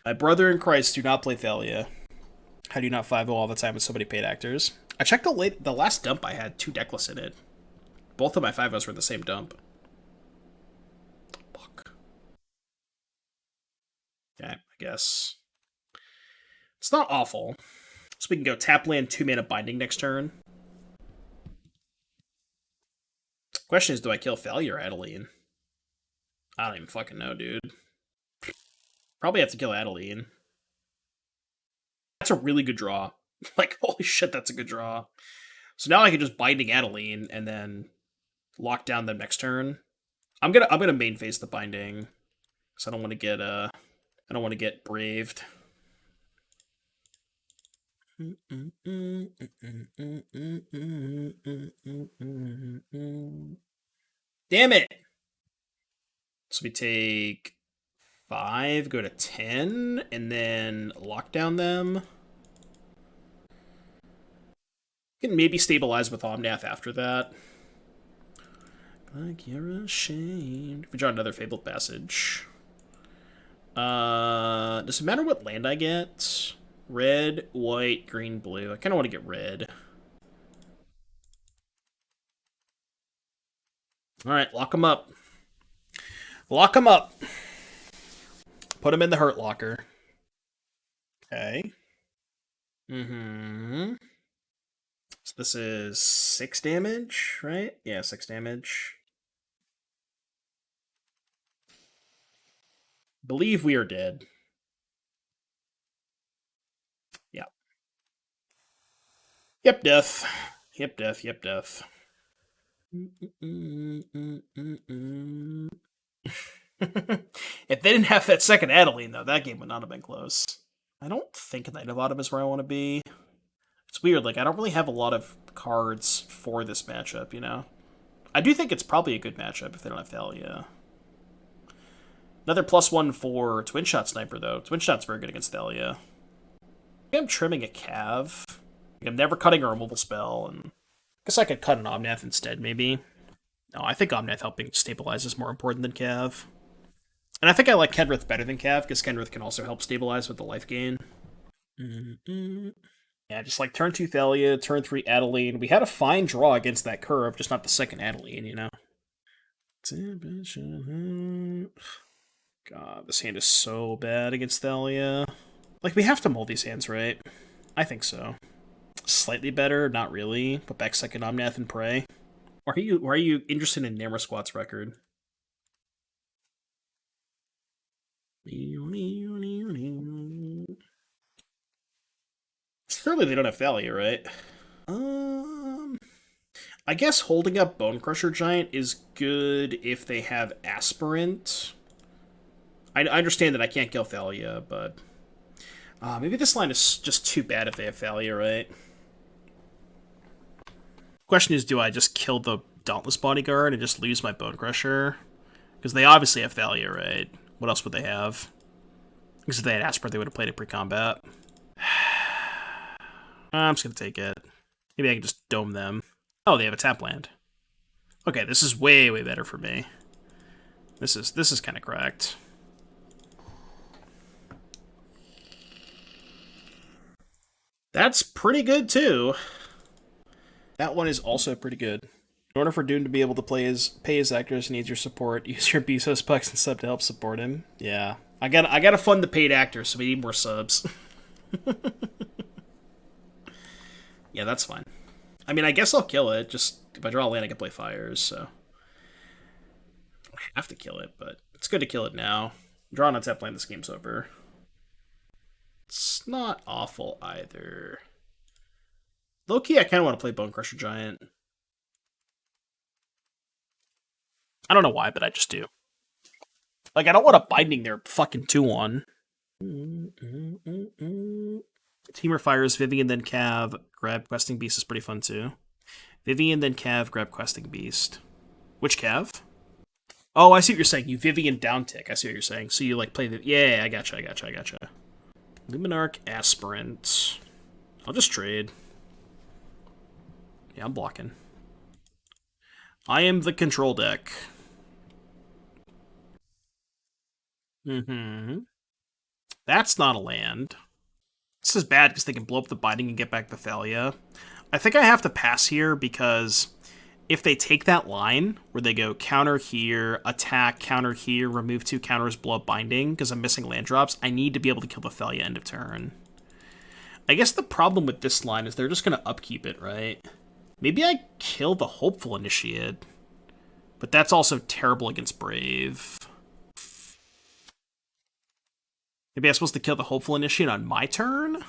My brother in Christ, do not play Thalia. How do you not 5-0 all the time with so many paid actors? I checked the last dump I had 2 Decklists in it. Both of my 5-0s were in the same dump. Fuck. Okay, I guess. It's not awful. So we can go tap land 2 mana binding next turn. Question is, do I kill Thalia or Adeline? I don't even fucking know, dude. Probably have to kill Adeline. That's a really good draw. Like, holy shit, that's a good draw. So now I can just binding Adeline and then lock down them next turn. I'm gonna main phase the binding. Because I don't want to get braved. Damn it! So we take 5, go to 10, and then lock down them. Can maybe stabilize with Omnath after that. Like you're ashamed. If we draw another Fabled Passage. Does it matter what land I get? Red, white, green, blue. I kind of want to get red. Alright, lock them up. Lock them up. Put them in the hurt locker. Okay. So this is 6 damage, right? Yeah, 6 damage. Believe we are dead. Yeah. Yep, death. Yep, death. Yep, death. If they didn't have that second Adeline, though, that game would not have been close. I don't think Knight of Autumn is where I want to be. It's weird, like, I don't really have a lot of cards for this matchup, you know? I do think it's probably a good matchup if they don't have Thalia. Another +1 for Twin Shot Sniper, though. Twin Shot's very good against Thalia. I'm trimming a Cav. I'm never cutting a removal spell, and I guess I could cut an Omnath instead, maybe. No, I think Omnath helping stabilize is more important than Cav. And I think I like Kenrith better than Cav, because Kenrith can also help stabilize with the life gain. Yeah, just like turn 2 Thalia, turn 3 Adeline. We had a fine draw against that curve, just not the second Adeline, you know? God, this hand is so bad against Thalia. Like, we have to mold these hands, right? I think so. Slightly better, not really. Put back second Omnath and pray. Or are you interested in Namrasquat's record? Surely they don't have Thalia, right? I guess holding up Bonecrusher Giant is good if they have Aspirant. I understand that I can't kill Thalia, but maybe this line is just too bad if they have Thalia, right? Question is, do I just kill the Dauntless Bodyguard and just lose my Bonecrusher? Because they obviously have Thalia, right? What else would they have? Because if they had Aspirant, they would have played it pre-combat. I'm just going to take it. Maybe I can just dome them. Oh, they have a tap land. Okay, this is way, way better for me. This is kind of cracked. That's pretty good, too. That one is also pretty good. In order for Doom to be able to pay his actors, he needs your support. Use your Bezos Bucks and sub to help support him. Yeah. I gotta fund the paid actors, so we need more subs. Yeah, that's fine. I mean, I guess I'll kill it. Just, if I draw a land, I can play Fires, so... I have to kill it, but it's good to kill it now. Draw on a tap land, this game's over. It's not awful either. Low-key, I kind of want to play Bonecrusher Giant. I don't know why, but I just do. Like, I don't want a Binding their fucking 2-1. Teamer fires Vivian, then Cav. Grab Questing Beast is pretty fun, too. Vivian, then Cav. Grab Questing Beast. Which Cav? Oh, I see what you're saying. You Vivian down tick. I see what you're saying. So you, like, play the... Yeah, I gotcha. Luminarch, Aspirant. I'll just trade. Yeah, I'm blocking. I am the control deck. That's not a land. This is bad because they can blow up the Binding and get back the Thalia. I think I have to pass here because if they take that line where they go counter here, attack, counter here, remove 2 counters, blow up Binding, because I'm missing land drops, I need to be able to kill the Thalia end of turn. I guess the problem with this line is they're just going to upkeep it, right? Maybe I kill the Hopeful Initiate, but that's also terrible against Brave. Maybe I'm supposed to kill the Hopeful Initiate on my turn?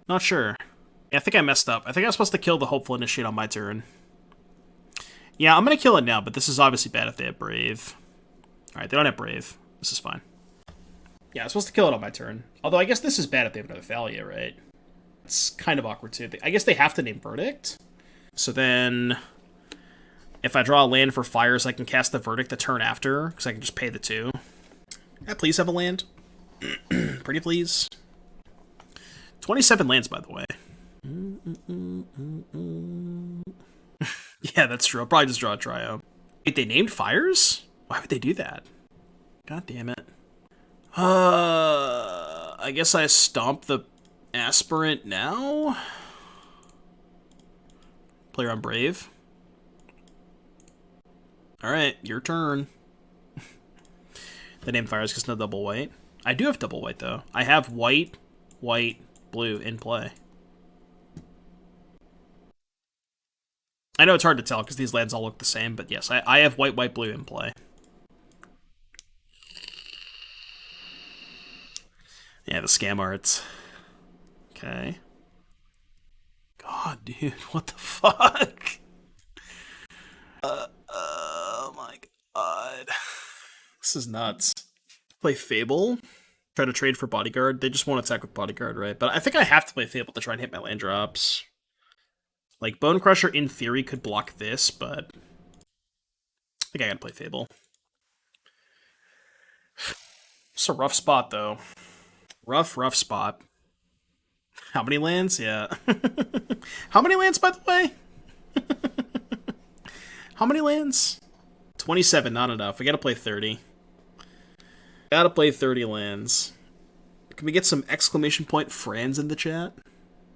Not sure. Yeah, I think I messed up. I think I was supposed to kill the Hopeful Initiate on my turn. Yeah, I'm going to kill it now, but this is obviously bad if they have Brave. Alright, they don't have Brave. This is fine. Yeah, I'm supposed to kill it on my turn. Although I guess this is bad if they have another Thalia, right? It's kind of awkward, too. I guess they have to name Verdict. So then... If I draw a land for fires, I can cast the Verdict the turn after, because I can just pay the 2. Yeah, please have a land. Pretty please. 27 lands, by the way. Yeah, that's true. I'll probably just draw a Triome. Wait, they named fires? Why would they do that? God damn it. I guess I stomp the Aspirant now? Player on Brave. Alright, your turn. The name fires because no double white. I do have double white, though. I have white, white, blue in play. I know it's hard to tell because these lands all look the same, but yes, I have white, white, blue in play. Yeah, the scam arts. Okay. God, dude, what the fuck? Oh my god. This is nuts. Play Fable. Try to trade for Bodyguard. They just won't attack with Bodyguard, right? But I think I have to play Fable to try and hit my land drops. Like, Bonecrusher, in theory, could block this, but I think I gotta play Fable. It's a rough spot, though. Rough spot. How many lands? Yeah. How many lands, by the way? How many lands? 27, not enough. We gotta play 30. Gotta play 30 lands. Can we get some exclamation point Frans in the chat?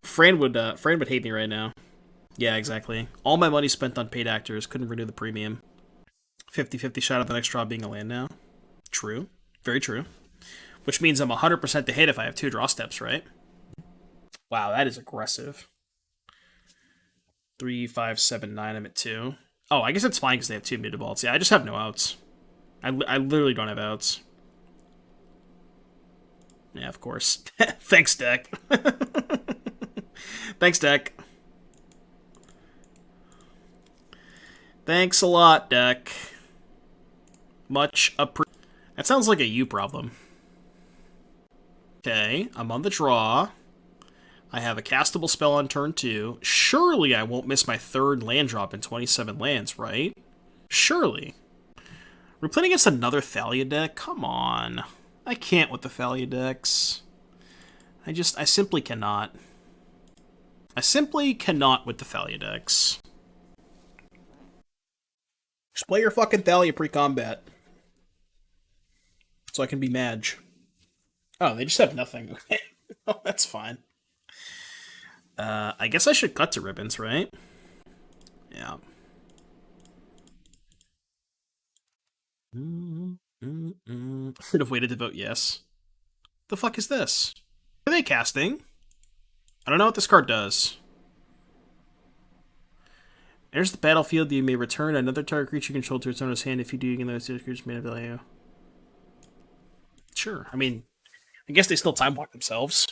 Fran would hate me right now. Yeah, exactly. All my money spent on paid actors. Couldn't renew the premium. 50-50 shot of the next draw being a land now. True. Very true. Which means I'm 100% to hit if I have 2 draw steps, right? Wow, that is aggressive. 3, 5, 7, 9, I'm at 2. Oh, I guess it's fine because they have 2 muted vaults. Yeah, I just have no outs. I literally don't have outs. Yeah, of course. Thanks, deck. Thanks, deck. Thanks a lot, deck. Much appreciated. That sounds like a you problem. Okay, I'm on the draw. I have a castable spell on turn 2. Surely I won't miss my 3rd land drop in 27 lands, right? Surely. We're playing against another Thalia deck? Come on. I can't with the Thalia decks. I simply cannot. I simply cannot with the Thalia decks. Just play your fucking Thalia pre-combat. So I can be Madge. Oh, they just have nothing. Oh, that's fine. I guess I should cut to ribbons, right? Yeah. Should have waited to vote yes. The fuck is this? Are they casting? I don't know what this card does. There's the battlefield. You may return another target creature controlled to its owner's hand. If you do, you can let those creatures made of value. Sure. I mean, I guess they still time block themselves.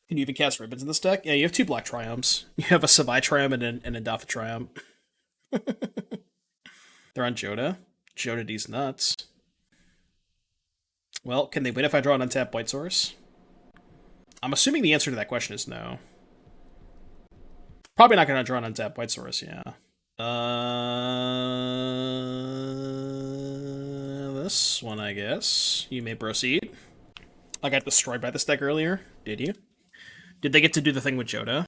Can you even cast ribbons in this deck? Yeah, you have 2 black Triomes. You have a Savai Triome and an Indatha Triome. They're on Joda. Joda D's nuts. Well, can they win if I draw an untapped white source? I'm assuming the answer to that question is no. Probably not going to draw an untapped white source, yeah. This one, I guess. You may proceed. I got destroyed by this deck earlier. Did you? Did they get to do the thing with Joda?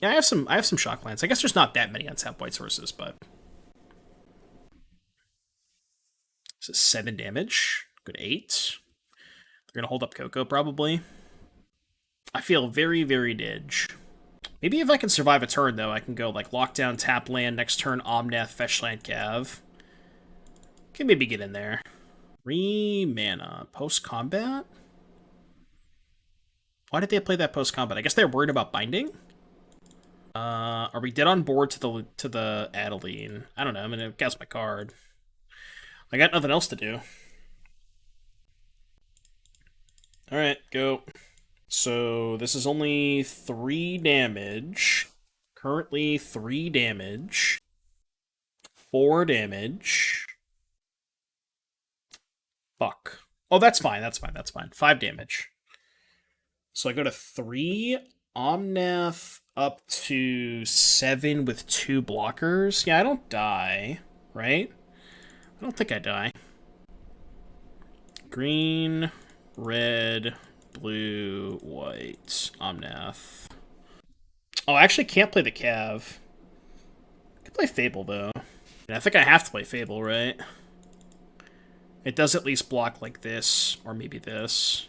Yeah, I have some shock lands. I guess there's not that many untapped white sources, but this is 7 damage. Good 8. They're gonna hold up Coco probably. I feel very, very didge. Maybe if I can survive a turn though, I can go like lockdown, tap land, next turn Omnath, fetch land, Cav. Can maybe get in there. 3 mana. Post combat? Why did they play that post combat? I guess they're worried about binding? Are we dead on board to the Adeline? I don't know, I'm gonna guess my card. I got nothing else to do. Alright, go. So this is only 3 damage. Currently 3 damage. 4 damage. Fuck. Oh, that's fine, that's fine, that's fine. 5 damage. So I go to 3, Omnath up to 7 with 2 blockers. Yeah, I don't die. right? I don't think I die. Green, red, blue, white, Omnath. Oh, I actually can't play the Cav. I can play Fable, though. And I think I have to play Fable, right? It does at least block like this, or maybe this.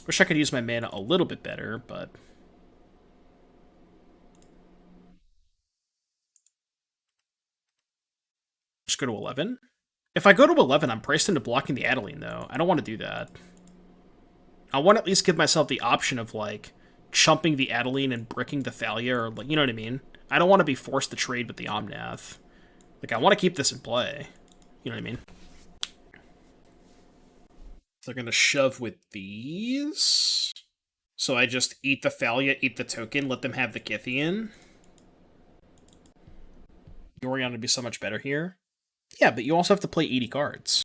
Wish I could use my mana a little bit better, but... Just go to 11? If I go to 11, I'm priced into blocking the Adeline, though. I don't want to do that. I want to at least give myself the option of, like, chumping the Adeline and bricking the Thalia, or, like, you know what I mean? I don't want to be forced to trade with the Omnath. Like, I want to keep this in play. You know what I mean? They're going to shove with these. So I just eat the Thalia, eat the token, let them have the Gythian. Yorion would be so much better here. Yeah, but you also have to play 80 cards.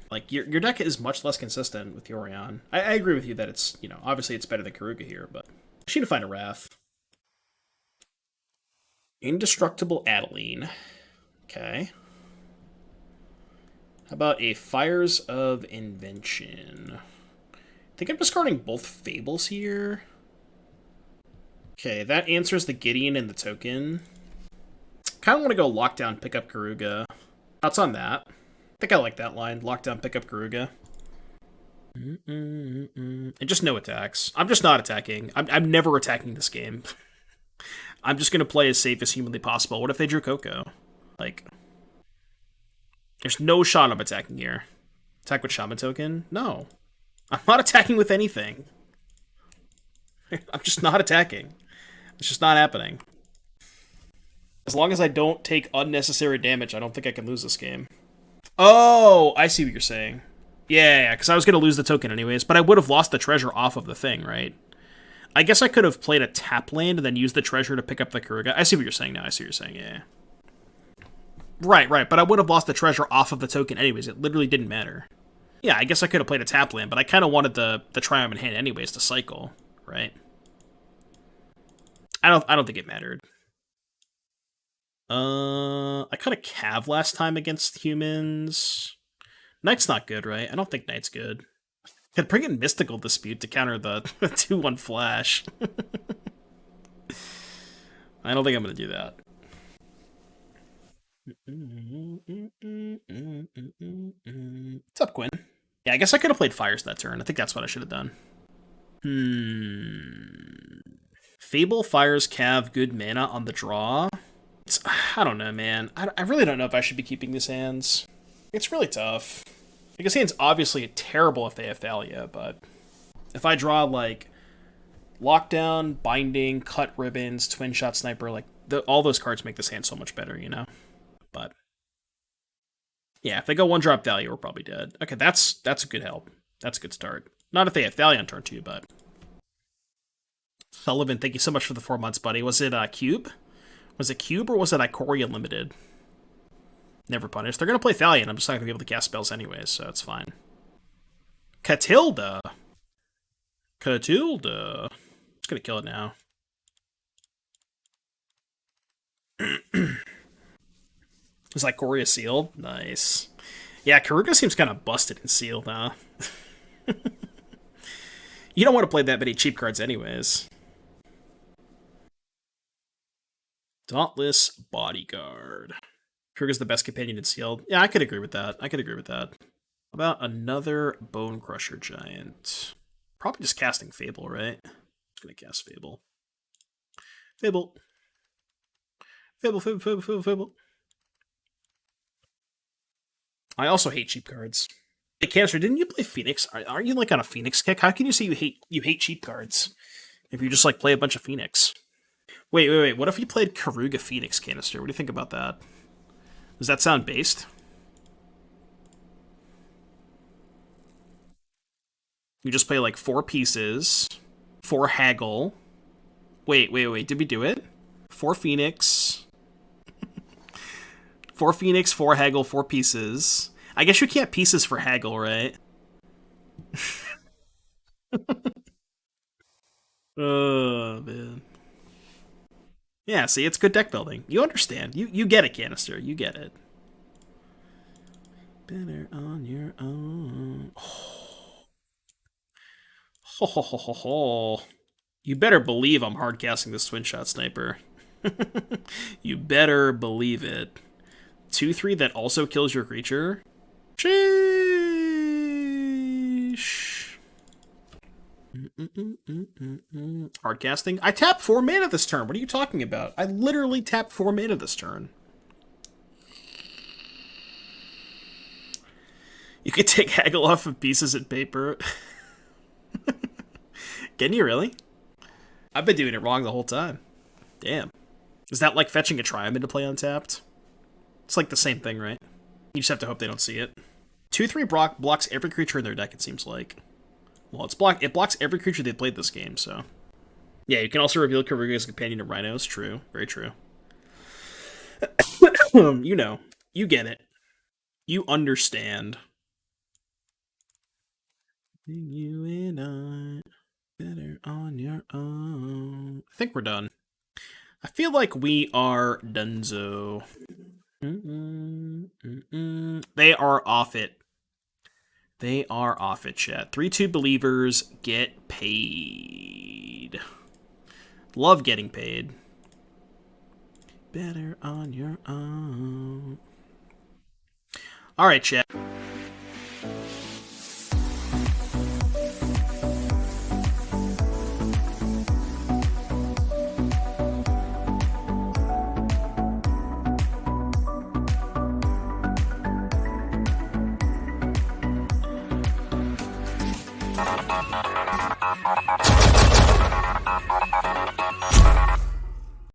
Like, your deck is much less consistent with Yorion. I agree with you that it's, you know, obviously it's better than Keruga here, but I should find a Wrath. Indestructible Adeline. Okay. How about a Fires of Invention? I think I'm discarding both Fables here. Okay, that answers the Gideon and the token. Kind of want to go Lockdown, pick up Keruga. Thoughts on that? I think I like that line. Lockdown, pick up Keruga. And just no attacks. I'm just not attacking. I'm never attacking this game. I'm just going to play as safe as humanly possible. What if they drew Coco? Like, there's no shot I'm attacking here. Attack with Shaman token? No. I'm not attacking with anything. I'm just not attacking. It's just not happening. As long as I don't take unnecessary damage, I don't think I can lose this game. Oh, I see what you're saying. Yeah, because I was going to lose the token anyways, but I would have lost the treasure off of the thing, right? I guess I could have played a tap land and then used the treasure to pick up the Keruga. I see what you're saying now. I see what you're saying, yeah. Right, but I would have lost the treasure off of the token anyways. It literally didn't matter. Yeah, I guess I could have played a tap land, but I kind of wanted the Triome in hand anyways to cycle, right? I don't think it mattered. I cut a Cav last time against humans. Knight's not good, right? I don't think Knight's good. Could bring in Mystical Dispute to counter the 2-1 flash. I don't think I'm going to do that. What's up, Quinn? Yeah, I guess I could have played Fires that turn. I think that's what I should have done. Fable, Fires, Cav, good mana on the draw. I don't know, man. I really don't know if I should be keeping these hands. It's really tough. Because hand's obviously terrible if they have Thalia, but if I draw, like, Lockdown, Binding, Cut Ribbons, Twin Shot Sniper, like, all those cards make this hand so much better, you know? But yeah, if they go one-drop Thalia, we're probably dead. Okay, that's a good help. That's a good start. Not if they have Thalia on turn 2, but... Sullivan, thank you so much for the 4 months, buddy. Was it Cube? Was it Cube or was it Ikoria Limited? Never punished. They're going to play Thalia, and I'm just not going to be able to cast spells anyways, so it's fine. Catilda. Just going to kill it now. Is Ikoria sealed? Nice. Yeah, Keruga seems kind of busted and sealed, huh? You don't want to play that many cheap cards anyways. Dauntless Bodyguard. Keruga's the best companion in sealed. Yeah, I could agree with that. How about another Bonecrusher Giant? Probably just casting Fable, right? Just gonna cast Fable. Fable. I also hate cheap cards. Hey, Cancer, didn't you play Phoenix? Aren't you like on a Phoenix kick? How can you say you hate cheap cards if you just like play a bunch of Phoenix? Wait. What if you played Keruga Phoenix, Canister? What do you think about that? Does that sound based? You just play like 4 pieces, 4 haggle. Wait. Did we do it? 4 Phoenix. 4 Phoenix, 4 haggle, 4 pieces. I guess you can't pieces for haggle, right? Oh, man. Yeah, see, it's good deck building. You understand. You get it, Canister. You get it. Better on your own. Ho, ho, ho, ho, ho. You better believe I'm hardcasting this Twin Shot Sniper. You better believe it. 2/3 that also kills your creature? Sheesh. Hardcasting? I tapped 4 mana this turn. What are you talking about? I literally tapped 4 mana this turn. You could take haggle off of pieces and paper. Can you really? I've been doing it wrong the whole time. Damn. Is that like fetching a Triome to play untapped? It's like the same thing, right? You just have to hope they don't see it. 2/3 blocks every creature in their deck, it seems like. Well, it blocks every creature they played this game, so. Yeah, you can also reveal Keruga as a companion to Rhinos. True. Very true. You know. You get it. You understand. You and I better on your own. I think we're done. I feel like we are donezo. They are off it. They are off it, chat. 3-2 believers get paid. Love getting paid. Better on your own. Alright, chat.